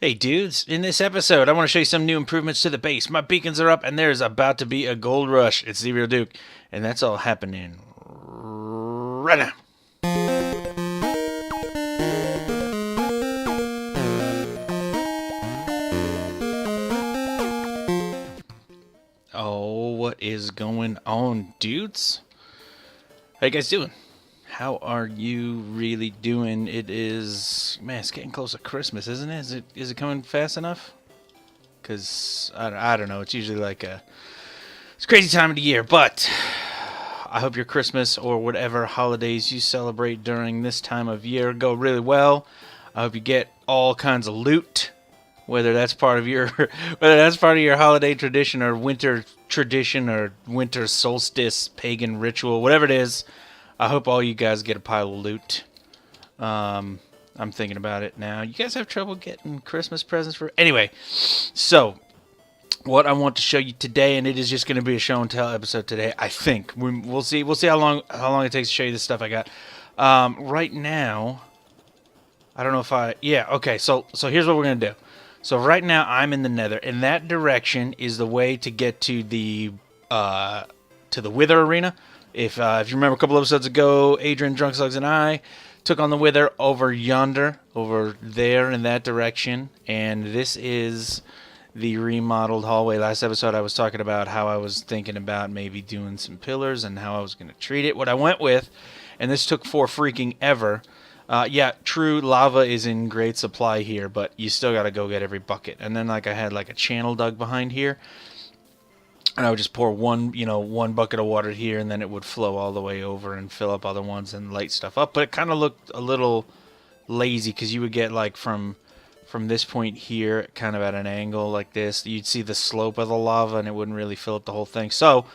Hey dudes, in this episode I want to show you some new improvements to the base. My beacons are up and there's about to be a gold rush. It's TheeRealDuke, and that's all happening right now. Oh, what is going on, dudes? How you guys doing? How are you really doing? It is, man, it's getting close to Christmas, isn't it? Is it coming fast enough? Because I don't know, it's usually like it's a crazy time of the year, but I hope your Christmas or whatever holidays you celebrate during this time of year go really well. I hope you get all kinds of loot, whether that's part of your holiday tradition or winter tradition or winter solstice pagan ritual, whatever it is. I hope all you guys get a pile of loot. I'm thinking about it now. You guys have trouble getting Christmas presents for... Anyway, so what I want to show you today, and it is just going to be a show and tell episode today, I think. We'll see how long it takes to show you the stuff I got. Right now, I don't know if I... Yeah, okay, so here's what we're going to do. So right now, I'm in the nether. In that direction is the way to get to the Wither Arena. If you remember a couple episodes ago, Adrian, Drunkslugs, and I took on the Wither over yonder, over there in that direction. And this is the remodeled hallway. Last episode I was talking about how I was thinking about maybe doing some pillars and how I was going to treat it. What I went with, and this took for freaking ever. Yeah, true, lava is in great supply here, but you still got to go get every bucket. And then like I had like a channel dug behind here. And I would just pour one bucket of water here, and then it would flow all the way over and fill up other ones and light stuff up. But it kind of looked a little lazy because you would get like from this point here, kind of at an angle like this, you'd see the slope of the lava, and it wouldn't really fill up the whole thing. So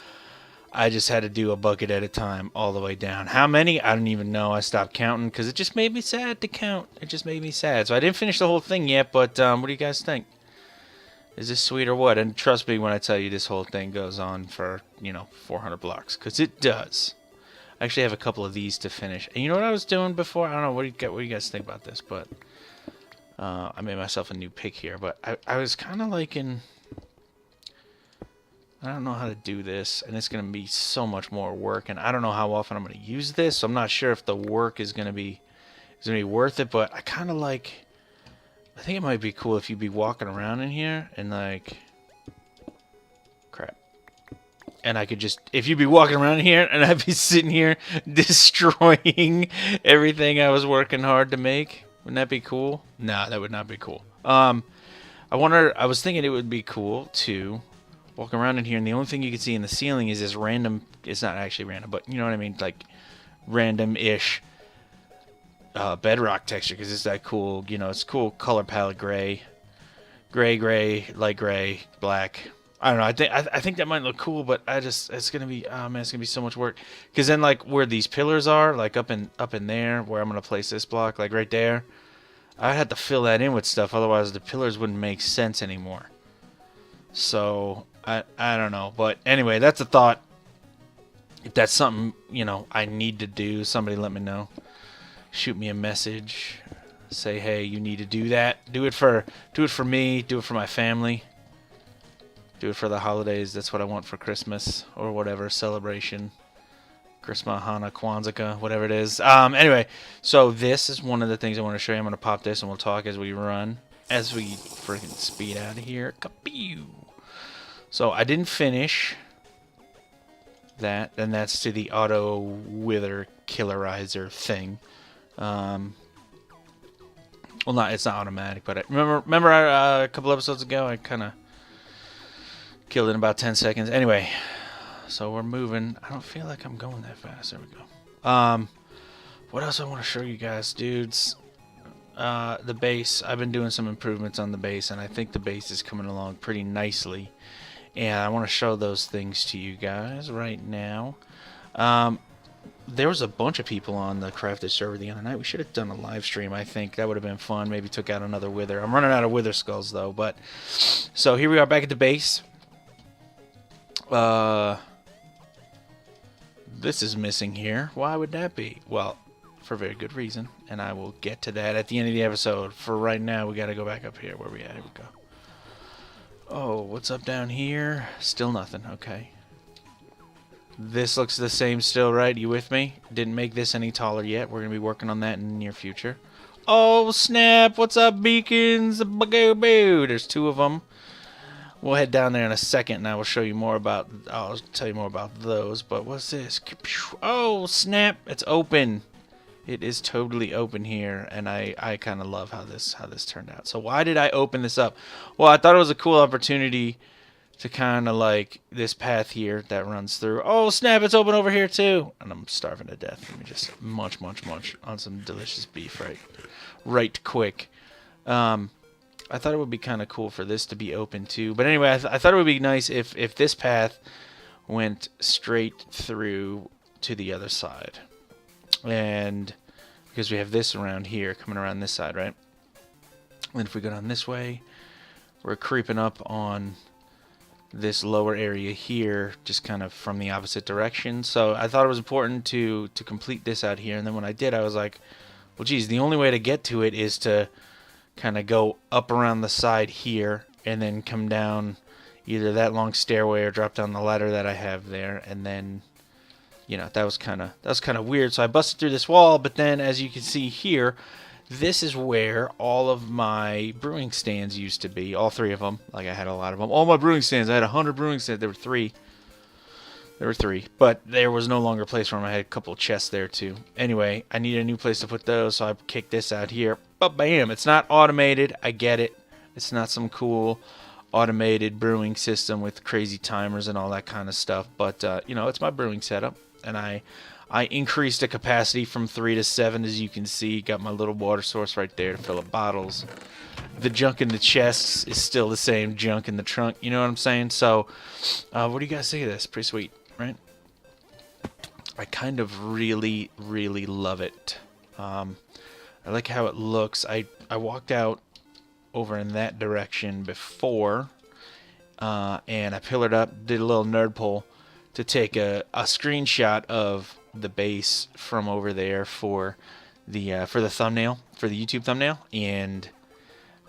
I just had to do a bucket at a time all the way down. How many? I don't even know. I stopped counting because it just made me sad to count. It just made me sad. So I didn't finish the whole thing yet, but what do you guys think? Is this sweet or what? And trust me when I tell you this whole thing goes on for, 400 blocks. Because it does. I actually have a couple of these to finish. And you know what I was doing before? I don't know. What do you guys think about this? But I made myself a new pick here. But I was kind of like in... I don't know how to do this. And it's going to be so much more work. And I don't know how often I'm going to use this. So I'm not sure if the work is going to be worth it. But I kind of like... I think it might be cool if you'd be walking around in here and like, crap. And I could just, if you'd be walking around in here and I'd be sitting here destroying everything I was working hard to make. Wouldn't that be cool? No, that would not be cool. I was thinking it would be cool to walk around in here and the only thing you can see in the ceiling is this random, it's not actually random, but you know what I mean? Like random-ish bedrock texture because it's that cool, it's cool color palette, gray, light gray, black. I don't know. I think that might look cool, but it's gonna be, oh man, it's gonna be so much work. Because then like where these pillars are, like up in there, where I'm gonna place this block, like right there, I had to fill that in with stuff. Otherwise, the pillars wouldn't make sense anymore. So I don't know, but anyway, that's a thought. If that's something I need to do, somebody let me know. Shoot me a message, say, hey, you need to do that. Do it for me, do it for my family, do it for the holidays. That's what I want for Christmas or whatever celebration, Christmas, Hanukkah, Kwanzaa, whatever it is. Anyway, so this is one of the things I want to show you. I'm going to pop this and we'll talk as we freaking speed out of here. Kapew! So I didn't finish that, and that's to the auto wither killerizer thing. Well, it's not automatic, but remember a couple episodes ago, I kind of killed it in about 10 seconds. Anyway, so we're moving. I don't feel like I'm going that fast. There we go. What else I want to show you guys, dudes? The base. I've been doing some improvements on the base, and I think the base is coming along pretty nicely. And I want to show those things to you guys right now. There was a bunch of people on the Craftage server the other night. We should have done a live stream, I think. That would have been fun. Maybe took out another wither. I'm running out of wither skulls, though. But so here we are back at the base. This is missing here. Why would that be? Well, for a very good reason, and I will get to that at the end of the episode. For right now, we gotta go back up here. Where we at? Here we go. Oh, what's up down here? Still nothing. Okay. This looks the same still, right? You with me? Didn't make this any taller yet. We're gonna be working on that in the near future. Oh, snap! What's up, beacons? Boo-boo! There's 2 of them. We'll head down there in a second, and I will show you more about. I'll tell you more about those. But what's this? Oh, snap! It's open. It is totally open here, and I kind of love how this turned out. So why did I open this up? Well, I thought it was a cool opportunity to kind of like this path here that runs through. Oh, snap! It's open over here too, and I'm starving to death. Let me just munch on some delicious beef right quick. I thought it would be kind of cool for this to be open too. But anyway, I thought it would be nice if this path went straight through to the other side. And because we have this around here, coming around this side, right? And if we go down this way, we're creeping up on this lower area here, just kind of from the opposite direction. So I thought it was important to complete this out here. And then when I did, I was like, well, geez, the only way to get to it is to kind of go up around the side here and then come down either that long stairway or drop down the ladder that I have there. And then, you know, that was kind of weird. So I busted through this wall, but then as you can see here, this is where all of my brewing stands used to be. All 3 of them. Like, I had a lot of them. All my brewing stands. I had 100 brewing stands. There were 3. But there was no longer a place for them. I had a couple of chests there too. Anyway, I needed a new place to put those, so I kicked this out here. But bam, it's not automated. I get it. It's not some cool automated brewing system with crazy timers and all that kind of stuff. But, you know, it's my brewing setup. And I increased the capacity from 3 to 7, as you can see. Got my little water source right there to fill up bottles. The junk in the chests is still the same junk in the trunk. You know what I'm saying? So, what do you guys think of this? Pretty sweet, right? I kind of really, really love it. I like how it looks. I walked out over in that direction before, and I pillared up, did a little nerd pull to take a screenshot of the base from over there for the thumbnail, for the YouTube thumbnail, and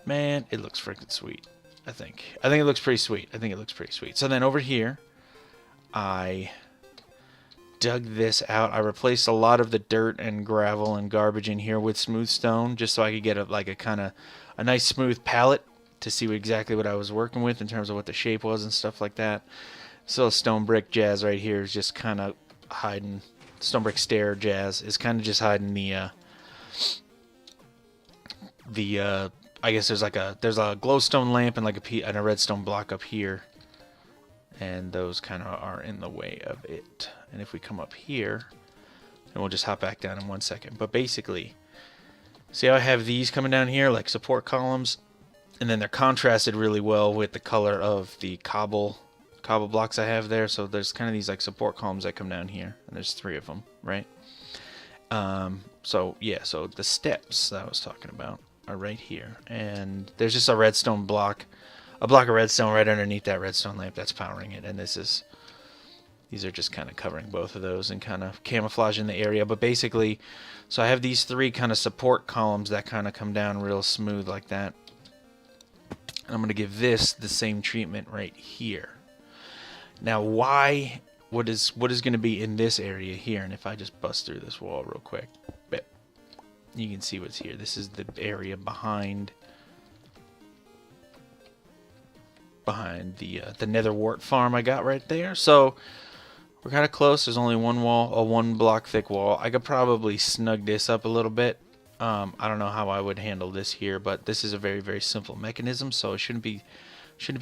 man, it looks freaking sweet. I think it looks pretty sweet. So then over here, I dug this out. I replaced a lot of the dirt and gravel and garbage in here with smooth stone, just so I could get a nice smooth palette to see exactly what I was working with in terms of what the shape was and stuff like that. So stone brick jazz right here is just kind of hiding. Stone brick stair jazz is kind of just hiding the I guess there's a glowstone lamp and and a redstone block up here, and those kind of are in the way of it. And if we come up here, and we'll just hop back down in 1 second. But basically, see how I have these coming down here like support columns, and then they're contrasted really well with the color of the cobble blocks I have there. So there's kind of these like support columns that come down here, and there's 3 of them, right? So yeah, so the steps that I was talking about are right here, and there's just a redstone block, a block of redstone right underneath that redstone lamp that's powering it, and these are just kind of covering both of those and kind of camouflaging the area. But basically, so I have these 3 kind of support columns that kind of come down real smooth like that, and I'm going to give this the same treatment right here. Now, why? What is going to be in this area here? And if I just bust through this wall real quick, you can see what's here. This is the area behind the nether wart farm I got right there. So we're kind of close. There's only one wall, a 1 block thick wall. I could probably snug this up a little bit. I don't know how I would handle this here, but this is a very, very simple mechanism, so it shouldn't be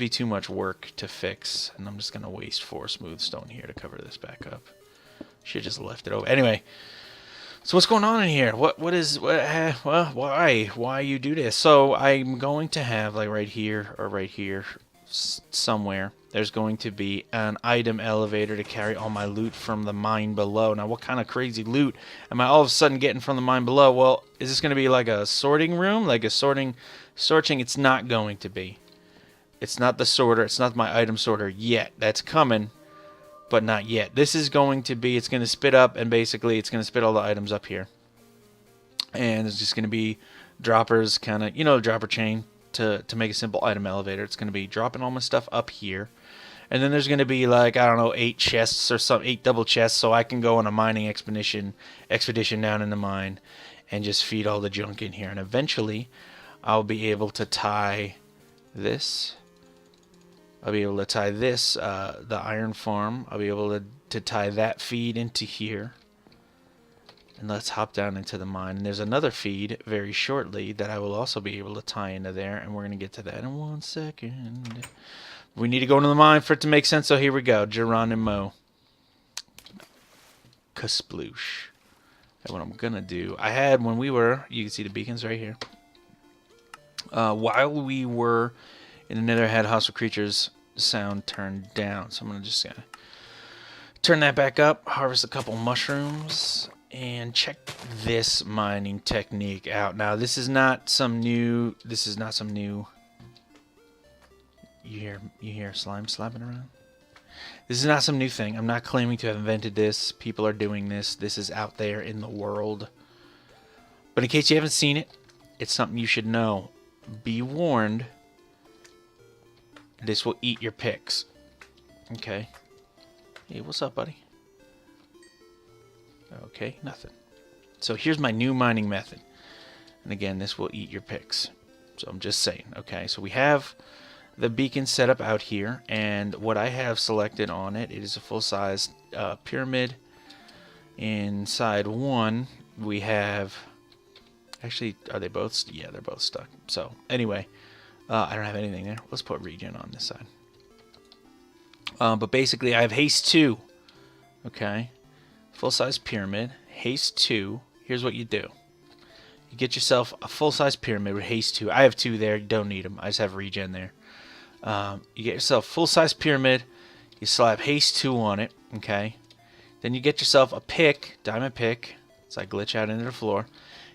too much work to fix. And I'm just gonna waste 4 smooth stone here to cover this back up. Should just left it over. Anyway, so what's going on in here? Why you do this? So I'm going to have, like, right here or right here somewhere, there's going to be an item elevator to carry all my loot from the mine below. Now, what kind of crazy loot am I all of a sudden getting from the mine below? Well, is this going to be like a sorting room, like a sorting? It's not going to be. It's not the sorter. It's not my item sorter yet. That's coming, but not yet. This is going to be, it's going to spit up, and basically it's going to spit all the items up here. And there's just going to be droppers, kind of, dropper chain to make a simple item elevator. It's going to be dropping all my stuff up here. And then there's going to be like, I don't know, 8 chests or some 8 double chests, so I can go on a mining expedition down in the mine and just feed all the junk in here. And eventually I'll be able to tie this. I'll be able to tie this, the iron farm. I'll be able to tie that feed into here. And let's hop down into the mine. And there's another feed very shortly that I will also be able to tie into there. And we're going to get to that in 1 second. We need to go into the mine for it to make sense, so here we go. Geronimo. Kasploosh. And what I'm going to do, I had when we were, you can see the beacons right here. While we were in the nether, I had hostile creatures sound turned down. So I'm going to just turn that back up, harvest a couple mushrooms, and check this mining technique out. Now, this is not some new, you hear slime slapping around? This is not some new thing. I'm not claiming to have invented this. People are doing this. This is out there in the world. But in case you haven't seen it, it's something you should know. Be warned. This will eat your picks. Okay. Hey, what's up, buddy? Okay, nothing. So here's my new mining method. And again, this will eat your picks. So I'm just saying. Okay, so we have the beacon set up out here, and what I have selected on it, it is a full-size pyramid. Inside one, we have, actually, are they both? Yeah, they're both stuck. So anyway, I don't have anything there. Let's put regen on this side. But basically, I have haste 2. Okay, full-size pyramid, haste 2. Here's what you do. You get yourself a full-size pyramid with haste 2. I have 2 there. You don't need them. I just have regen there. You get yourself a full-size pyramid. You slap haste 2 on it. Okay. Then you get yourself a pick, diamond pick. So I glitch out into the floor.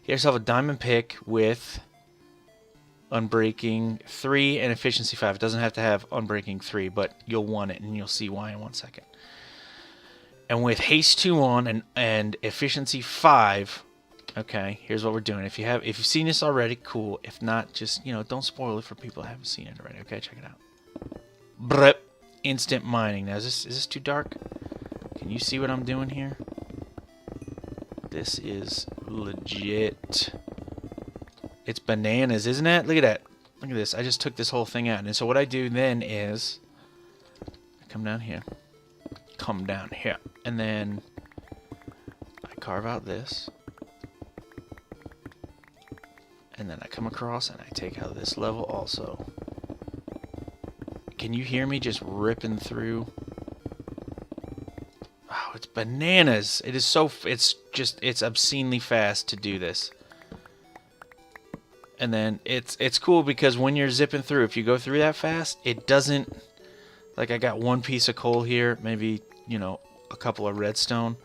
Get yourself a diamond pick with unbreaking 3 and efficiency 5. It doesn't have to have unbreaking 3, but you'll want it, and you'll see why in 1 second. And with haste 2 on and efficiency 5, okay, here's what we're doing. If you've seen this already, cool. If not, just, don't spoil it for people that haven't seen it already. Okay, check it out. Brep. Instant mining. Now, is this too dark? Can you see what I'm doing here? This is legit. It's bananas, isn't it? Look at that. Look at this. I just took this whole thing out. And so what I do then is I come down here. Come down here. And then I carve out this. And then I come across and I take out this level also. Can you hear me just ripping through? Oh, it's bananas. It is so, it's obscenely fast to do this. And then it's cool because when you're zipping through, if you go through that fast, it doesn't, like I got 1 piece of coal here, maybe, a couple of redstone.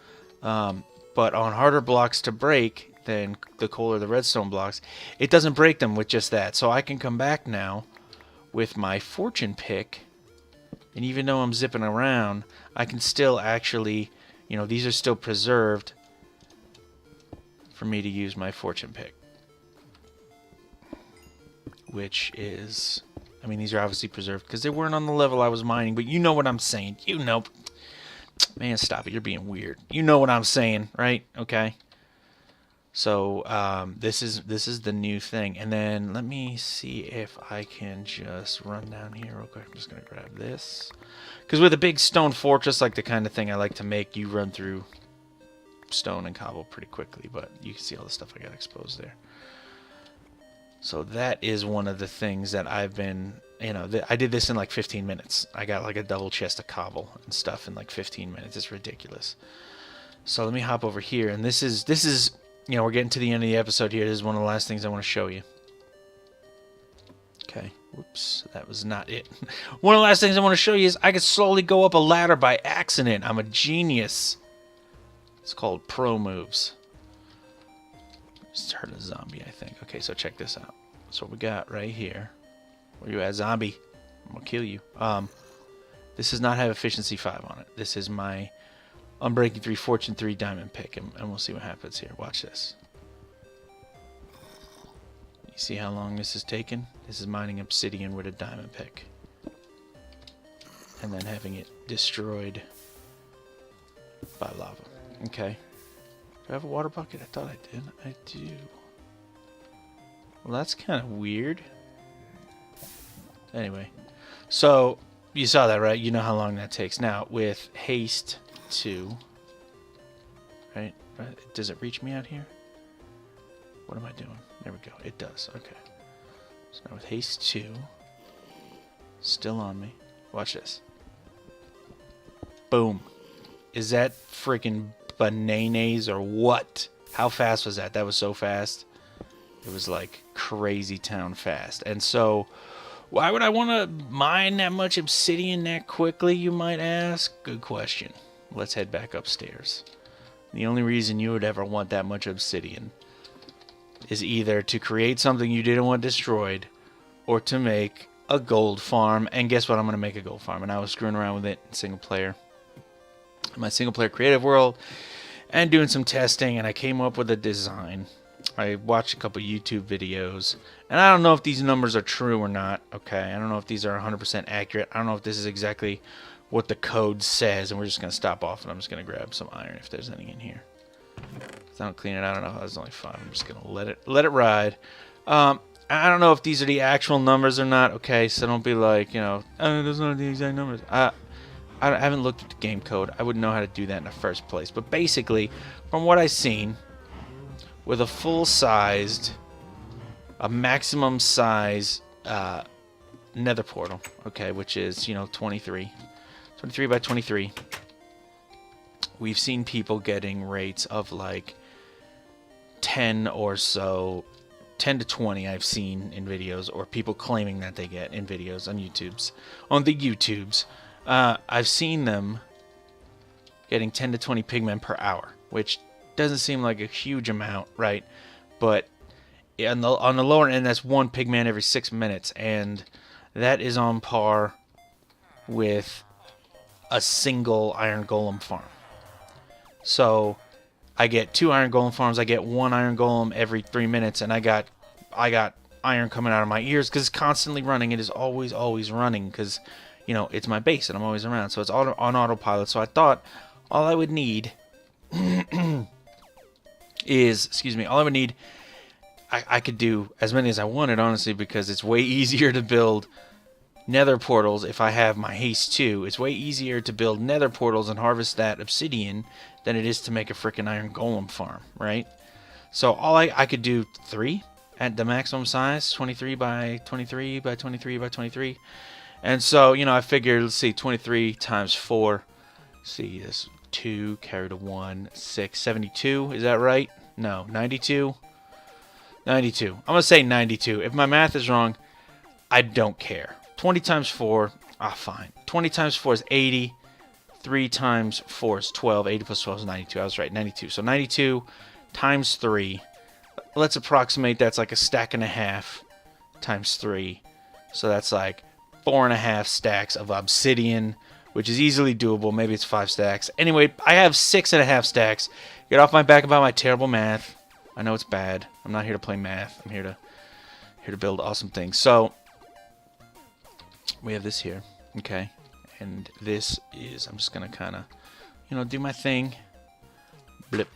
But on harder blocks to break than the coal or the redstone blocks, it doesn't break them with just that. So I can come back now with my fortune pick, and even though I'm zipping around, I can still actually, these are still preserved for me to use my fortune pick. Which is, I mean, these are obviously preserved because they weren't on the level I was mining, but you know what I'm saying. Man, stop it. You're being weird. You know what I'm saying, right? Okay. So, this is the new thing. And then let me see if I can just run down here real quick. I'm just going to grab this. Because with a big stone fortress, like the kind of thing I like to make, you run through stone and cobble pretty quickly. But you can see all the stuff I got exposed there. So that is one of the things that I've been, I did this in like 15 minutes. I got like a double chest of cobble and stuff in like 15 minutes. It's ridiculous. So let me hop over here. And this is, we're getting to the end of the episode here. This is one of the last things I want to show you. Okay. Whoops. That was not it. One of the last things I want to show you is I can slowly go up a ladder by accident. I'm a genius. It's called pro moves. Just heard a zombie, I think. Okay, so check this out. So what we got right here. Where you at, zombie? I'm gonna kill you. This does not have efficiency 5 on it. This is my Unbreaking 3, Fortune 3 diamond pick, and we'll see what happens here. Watch this. You see how long this is taking? This is mining obsidian with a diamond pick. And then having it destroyed by lava. Okay. Do I have a water bucket? I thought I did. I do. Well, that's kind of weird. Anyway. So, you saw that, right? You know how long that takes. Now, with haste 2... Right? Does it reach me out here? What am I doing? There we go. It does. Okay. So now with haste 2... Still on me. Watch this. Boom. Is that freaking bananas or what? How fast was that? That was so fast. It was like crazy town fast. And so, why would I want to mine that much obsidian that quickly, you might ask? Good question. Let's head back upstairs. The only reason you would ever want that much obsidian is either to create something you didn't want destroyed or to make a gold farm. And guess what? I'm going to make a gold farm. And I was screwing around with it in single player. My single player creative world and doing some testing, and I came up with a design. I watched a couple YouTube videos, and I don't know if these numbers are true or not. Okay, I don't know if these are 100% accurate. I don't know if this is exactly what the code says, and we're just going to stop off, and I'm just going to grab some iron if there's any in here. If I don't clean it out, I don't know. There's only 5. I'm just going to let it ride. I don't know if these are the actual numbers or not. Okay, so don't be like, you know, oh, those aren't the exact numbers. I haven't looked at the game code. I wouldn't know how to do that in the first place. But basically, from what I've seen, with a full-sized, a maximum size nether portal, okay, which is, you know, 23 by 23, we've seen people getting rates of like 10 or so, 10 to 20 I've seen in videos, or people claiming that they get in videos on the YouTubes. I've seen them getting 10 to 20 pigmen per hour, which doesn't seem like a huge amount, right? But on the lower end, that's 1 pigman every 6 minutes, and that is on par with a single iron golem farm. So I get 2 iron golem farms. I get 1 iron golem every 3 minutes, and I got iron coming out of my ears because it's constantly running. It is always running because, you know, it's my base and I'm always around. So it's on autopilot. So I thought all I would need I could do as many as I wanted, honestly, because it's way easier to build nether portals if I have my haste 2. It's way easier to build nether portals and harvest that obsidian than it is to make a freaking iron golem farm, right? So I could do 3 at the maximum size, 23 by 23 by 23 by 23. And so, you know, I figured, let's see, 23 times 4. Let's see, this 2 carried a 1, 6, 72. Is that right? No, 92. 92. I'm going to say 92. If my math is wrong, I don't care. 20 times 4, fine. 20 times 4 is 80. 3 times 4 is 12. 80 plus 12 is 92. I was right, 92. So 92 times 3. Let's approximate that's like a stack and a half times 3. So that's like 4.5 stacks of obsidian, which is easily doable. Maybe it's 5 stacks. Anyway, I have 6.5 stacks. Get off my back about my terrible math. I know it's bad. I'm not here to play math. I'm here to build awesome things. So we have this here, okay? And this is, I'm just gonna kind of, you know, do my thing. Blip,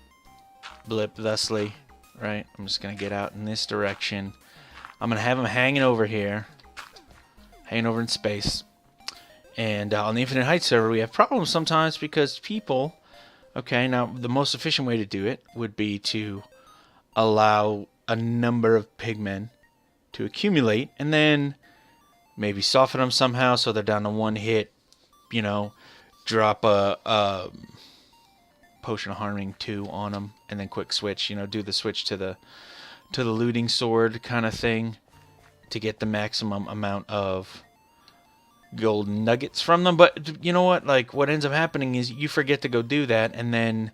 blip, thusly, right? I'm just gonna get out in this direction. I'm gonna have them hanging over here, hanging over in space. And on the Infinite Heights server, we have problems sometimes because people, okay, now the most efficient way to do it would be to allow a number of pigmen to accumulate and then maybe soften them somehow so they're down to 1 hit, you know, drop a potion of harming 2 on them and then quick switch, you know, do the switch to the looting sword kind of thing to get the maximum amount of gold nuggets from them. But you know what, like, what ends up happening is you forget to go do that, and then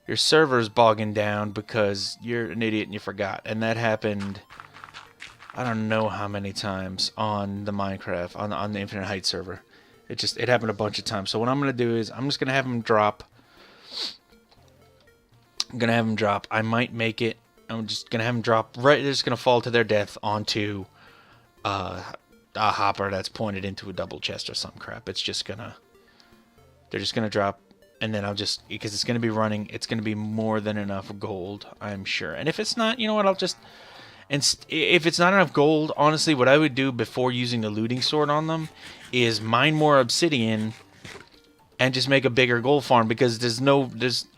your server's bogging down because you're an idiot and you forgot. And that happened, I don't know how many times on the Minecraft, on the Infinite Heights server. It happened a bunch of times. So what I'm going to do is I'm just going to have them drop. I'm going to have them drop. I might make it I'm just gonna have them drop right. They're just gonna fall to their death onto a hopper that's pointed into a double chest or some crap. It's just gonna. They're just gonna drop, and then I'll just, because it's gonna be running. It's gonna be more than enough gold, I'm sure. And if it's not, you know what? I'll just. And if it's not enough gold, honestly, what I would do before using the looting sword on them is mine more obsidian and just make a bigger gold farm, because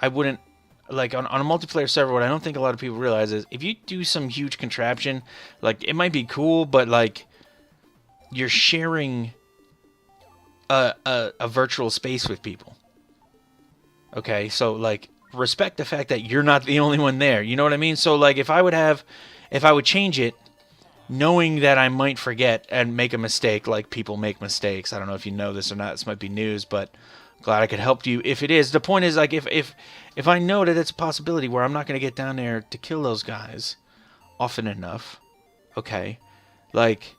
I wouldn't, like on a multiplayer server, what I don't think a lot of people realize is if you do some huge contraption, like it might be cool, but like you're sharing a virtual space with people. Okay, so like respect the fact that you're not the only one there. You know what I mean? So like if I would change it, knowing that I might forget and make a mistake, like people make mistakes. I don't know if you know this or not. This might be news, but glad I could help you if it is. The point is, like, if I know that it's a possibility where I'm not going to get down there to kill those guys often enough, okay, like,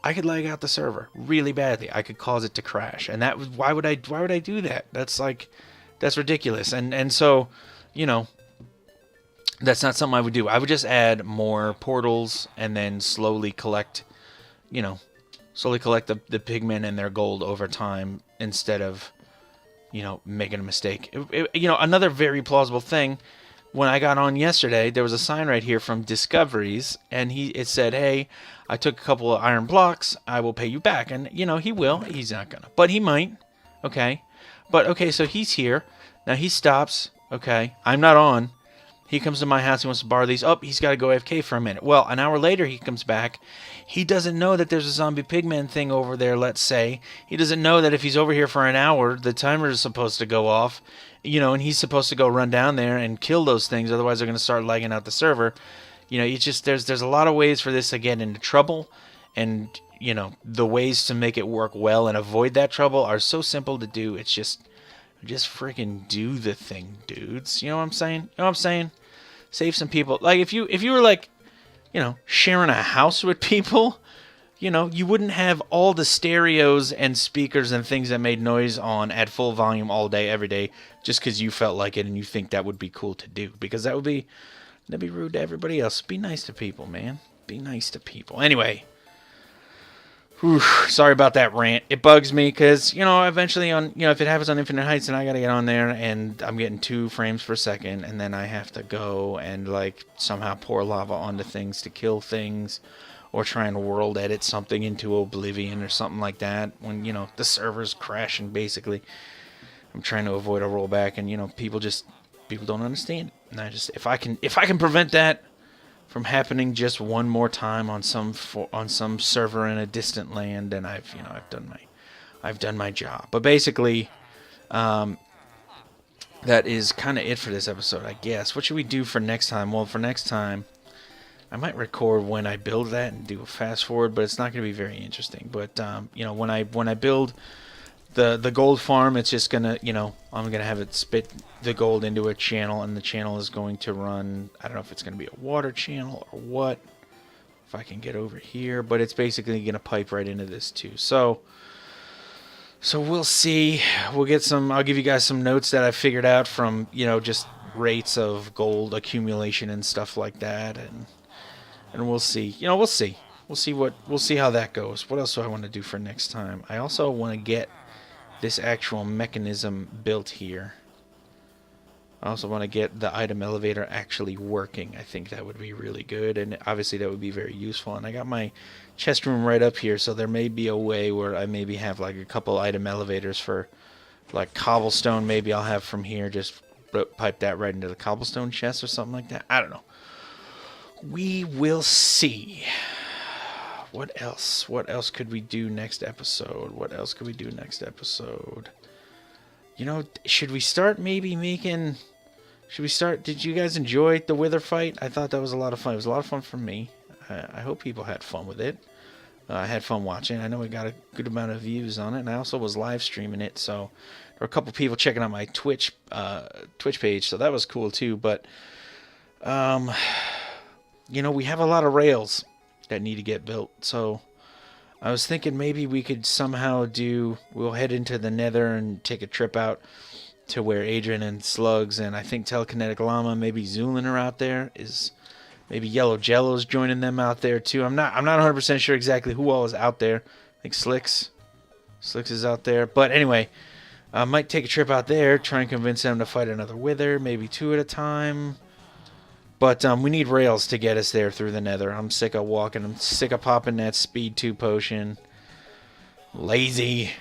I could lag out the server really badly. I could cause it to crash, and why would I do that? That's ridiculous. And so, you know, that's not something I would do. I would just add more portals and then slowly collect the pigmen and their gold over time instead of, you know, making a mistake. You know, another very plausible thing, when I got on yesterday, there was a sign right here from Discoveries, and it said, hey, I took a couple of iron blocks, I will pay you back. And, you know, he will. He's not gonna. But he might. Okay. But, okay, so he's here. Now he stops. Okay. I'm not on. He comes to my house, he wants to borrow these. Oh, he's got to go AFK for a minute. Well, an hour later he comes back. He doesn't know that there's a zombie pigman thing over there, let's say. He doesn't know that if he's over here for an hour, the timer is supposed to go off, you know, and he's supposed to go run down there and kill those things, otherwise they're going to start lagging out the server. You know, it's just, there's a lot of ways for this to get into trouble, and, you know, the ways to make it work well and avoid that trouble are so simple to do. It's just freaking do the thing, dudes. You know what I'm saying? You know what I'm saying? Save some people. Like, if you were, like, you know, sharing a house with people, you know, you wouldn't have all the stereos and speakers and things that made noise on at full volume all day, every day, just because you felt like it and you think that would be cool to do. Because that'd be rude to everybody else. Be nice to people, man. Be nice to people. Anyway. Whew, sorry about that rant. It bugs me because, you know, eventually if it happens on Infinite Heights, then I got to get on there and I'm getting 2 frames per second, and then I have to go and, like, somehow pour lava onto things to kill things, or try and world edit something into oblivion or something like that when, you know, the server's crashing, basically. I'm trying to avoid a rollback, and, you know, people don't understand. And if I can prevent that from happening just one more time on some server in a distant land, and I've done my job. But basically, that is kind of it for this episode, I guess. What should we do for next time? Well, for next time, I might record when I build that and do a fast forward, but it's not going to be very interesting. But you know, when I build the gold farm, it's just gonna, you know, I'm gonna have it spit the gold into a channel, and the channel is going to run, I don't know if it's gonna be a water channel or what, if I can get over here, but it's basically gonna pipe right into this too. So we'll see. I'll give you guys some notes that I figured out from, you know, just rates of gold accumulation and stuff like that, and we'll see. You know, we'll see how that goes. What else do I want to do for next time? I also want to get this actual mechanism built here. I also want to get the item elevator actually working. I think that would be really good, and obviously that would be very useful. And I got my chest room right up here, so there may be a way where I maybe have like a couple item elevators for like cobblestone. Maybe I'll have from here, just pipe that right into the cobblestone chest or something like that. I don't know. We will see. What else? What else could we do next episode? You know, should we start maybe making... Did you guys enjoy the Wither fight? I thought that was a lot of fun. It was a lot of fun for me. I hope people had fun with it. I had fun watching. I know we got a good amount of views on it, and I also was live streaming it, so there were a couple people checking out my Twitch page, so that was cool too. But, you know, we have a lot of rails that need to get built, so I was thinking maybe we could somehow we'll head into the Nether and take a trip out to where Adrian and Slugs and I think Telekinetic Llama, maybe Zulin are out there. Maybe Yellow Jello's joining them out there too. I'm not 100% sure exactly who all is out there. I think Slicks is out there. But anyway, I might take a trip out there, try and convince them to fight another Wither, maybe 2 at a time. But we need rails to get us there through the Nether. I'm sick of walking. I'm sick of popping that speed 2 potion. Lazy.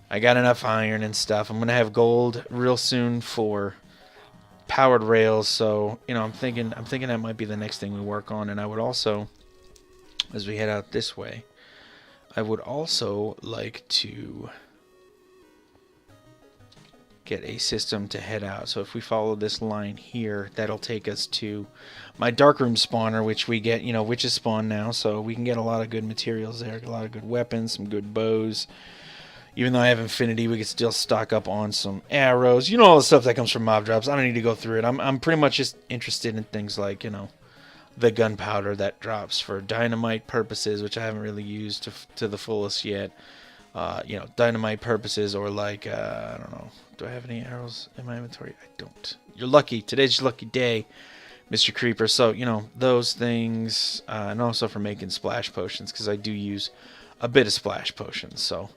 I got enough iron and stuff. I'm gonna have gold real soon for powered rails, so I'm thinking that might be the next thing we work on. And I would also, as we head out this way, I would also like to get a system to head out. So if we follow this line here, that'll take us to my darkroom spawner, which we get, witches spawn now, so we can get a lot of good materials there, a lot of good weapons, some good bows. Even though I have infinity, we can still stock up on some arrows. All the stuff that comes from mob drops. I don't need to go through it. I'm pretty much just interested in things like, the gunpowder that drops for dynamite purposes, which I haven't really used to the fullest yet. Dynamite purposes, or like, I don't know. Do I have any arrows in my inventory? I don't. You're lucky. Today's your lucky day, Mr. Creeper. So, those things, and also for making splash potions, because I do use a bit of splash potions, so...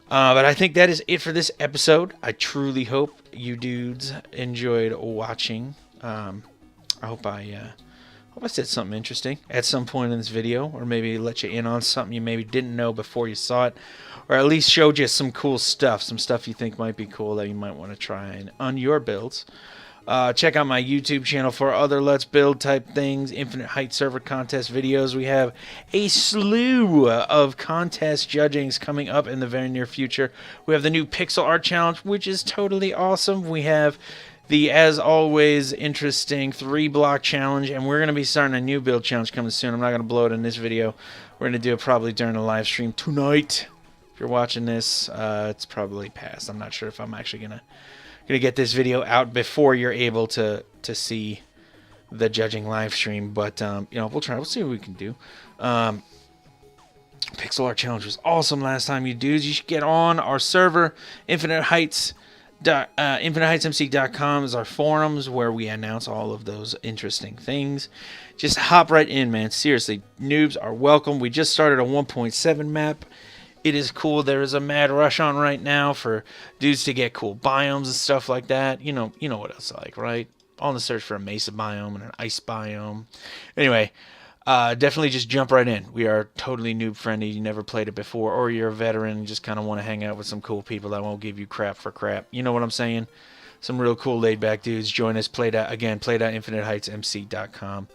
but I think that is it for this episode. I truly hope you dudes enjoyed watching. I hope I said something interesting at some point in this video, or maybe let you in on something you maybe didn't know before you saw it, or at least showed you some cool stuff, some stuff you think might be cool that you might want to try on your builds. Check out my YouTube channel for other Let's Build type things, Infinite Heights server contest videos. We have a slew of contest judgings coming up in the very near future. We have the new Pixel Art Challenge, which is totally awesome. We have the, as always, interesting 3-block challenge, and we're going to be starting a new build challenge coming soon. I'm not going to blow it in this video. We're going to do it probably during the live stream tonight. If you're watching this, it's probably past. I'm not sure if I'm actually going to get this video out before you're able to see the judging live stream, but we'll try. We'll see what we can do. Pixel Art Challenge was awesome last time, you dudes. You should get on our server. InfiniteHeightsMC.com is our forums where we announce all of those interesting things. Just hop right in, man. Seriously, noobs are welcome. We just started a 1.7 map. It is cool. There is a mad rush on right now for dudes to get cool biomes and stuff like that. You know what it's like, right? On the search for a mesa biome and an ice biome. Anyway, definitely just jump right in. We are totally noob friendly. You never played it before, or you're a veteran and just kind of want to hang out with some cool people that won't give you crap for crap. You know what I'm saying? Some real cool laid back dudes. Join us. Play.InfiniteHeightsMC.com.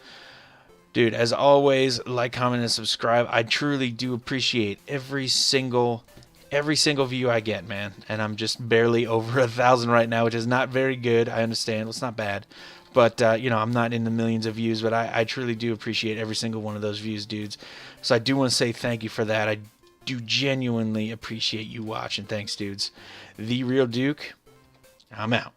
Dude, as always, like, comment, and subscribe. I truly do appreciate every single view I get, man. And I'm just barely over 1,000 right now, which is not very good. I understand. Well, it's not bad. But, I'm not in the millions of views. But I truly do appreciate every single one of those views, dudes. So I do want to say thank you for that. I do genuinely appreciate you watching. Thanks, dudes. TheeRealDuke, I'm out.